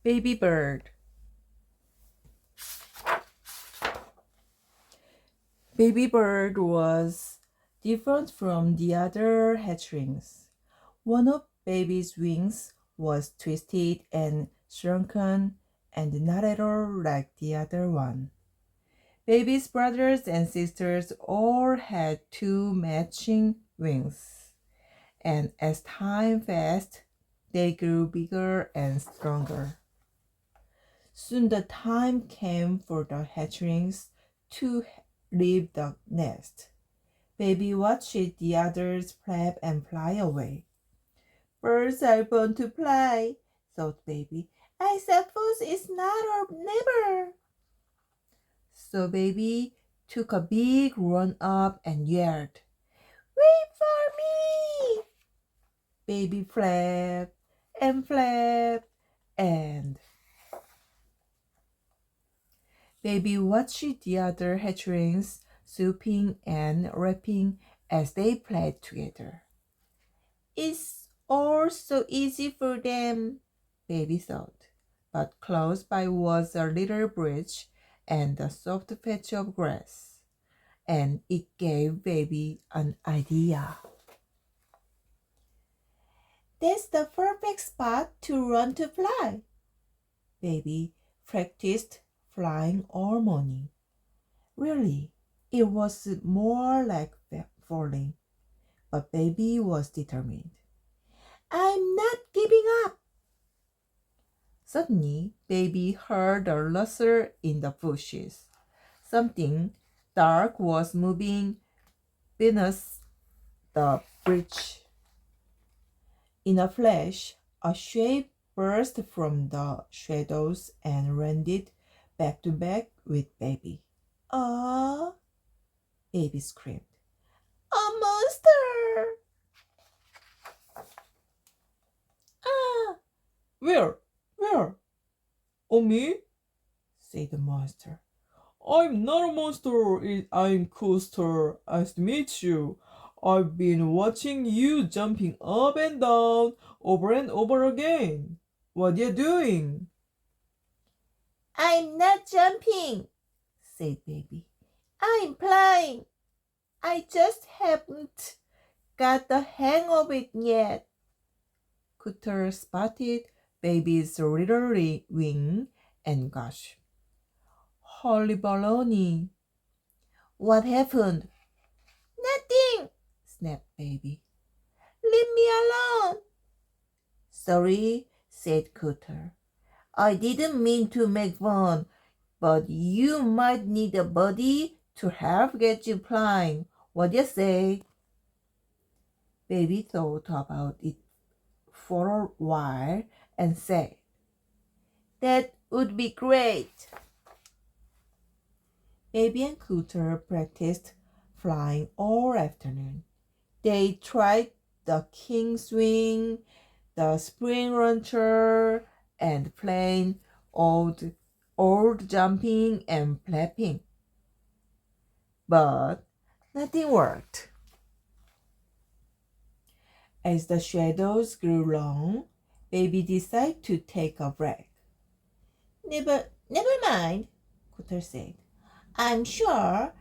Baby bird. Baby bird was different from the other hatchlings. One of baby's wings was twisted and shrunken and not at all like the other one. Baby's brothers and sisters all had two matching wings, and as time passed, they grew bigger and stronger. Soon the time came for the hatchlings to leave the nest. Baby watched the others flap and fly away. Birds are born to fly, thought Baby. I suppose it's not or never. So Baby took a big run up and yelled, Wait for me! Baby flapped and flapped and Baby watched the other hatchlings swooping and rapping as they played together. It's all so easy for them, Baby thought. But close by was a little bridge and a soft patch of grass, and it gave Baby an idea. That's the perfect spot to run to fly. Baby practiced flying all morning. Really, it was more like falling, but Baby was determined. I'm not giving up. Suddenly, Baby heard a rustle in the bushes. Something dark was moving beneath the bridge. In a flash, a shape burst from the shadows and landed back to back with Baby. Ah! Baby screamed. A monster! Ah! Where? Where? Oh, me? Said the monster. I'm not a monster, I'm Coaster. Nice to meet you. I've been watching you jumping up and down over and over again. What are you doing? I'm not jumping, said Baby. I'm flying. I just haven't got the hang of it yet. Cooter spotted Baby's little wing and gasped. Holy baloney. What happened? Nothing, snapped Baby. Leave me alone. Sorry, said Cooter. I didn't mean to make fun, but you might need a buddy to help get you flying. What do you say? Baby thought about it for a while and said, That would be great. Baby and Cooter practiced flying all afternoon. They tried the king swing, the spring launcher, and plain old jumping and flapping. But nothing worked. As the shadows grew long, Baby decided to take a break. Never mind, Cooter said. I'm sure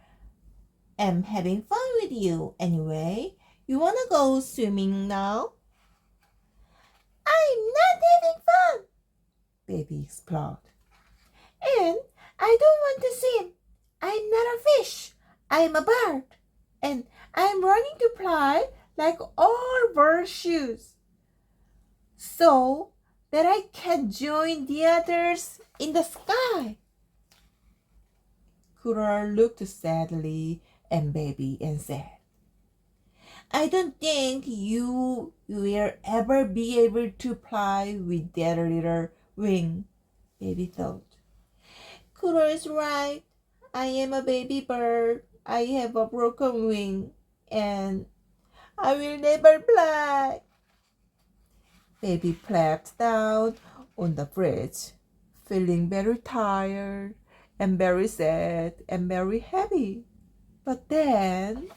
I'm having fun with you anyway. You wanna go swimming now? I'm not having fun, Baby exploded. And I don't want to swim. I'm not a fish. I'm a bird. And I'm learning to fly like all bird shoes, so that I can join the others in the sky. Cooter looked sadly at Baby and said, I don't think you will ever be able to fly with that little wing, Baby thought. Cooter is right. I am a baby bird. I have a broken wing, and I will never fly. Baby flapped down on the bridge, feeling very tired and very sad and very happy. But then,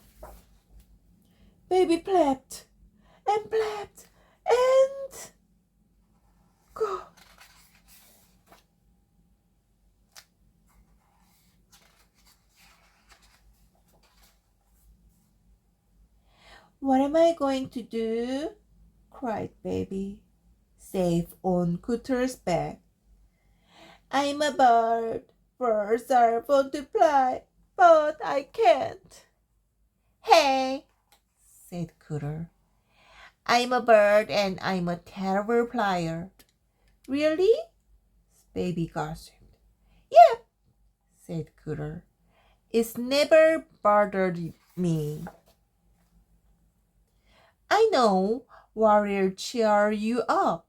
Baby flapped and flapped and go. What am I going to do? Cried Baby, safe on Cooter's back. I'm a bird. Birds are fun to fly, but I can't. Hey, said Cooter. I'm a bird and I'm a terrible flyer. Really? Baby gasped. Yep, said Cooter. It's never bothered me. I know what'll cheer you up,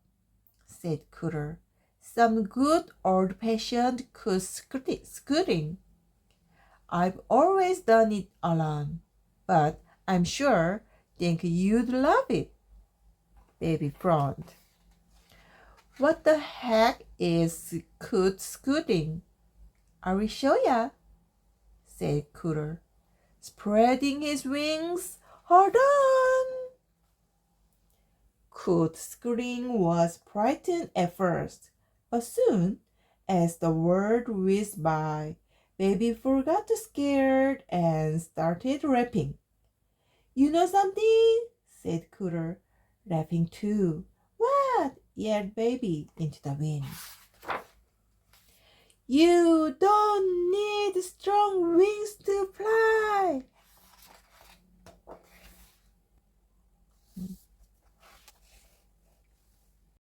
said Cooter. Some good old-fashioned scooting. I've always done it alone, but I'm sure think you'd love it. Baby frowned. What the heck is scooting? I will show ya, said Cooter, spreading his wings. Hold on! Coot scooting was frightened at first, but soon, as the word whizzed by, Baby forgot the scared and started rapping. You know something? Said Cooter, laughing too. What? Yelled Baby into the wind. You don't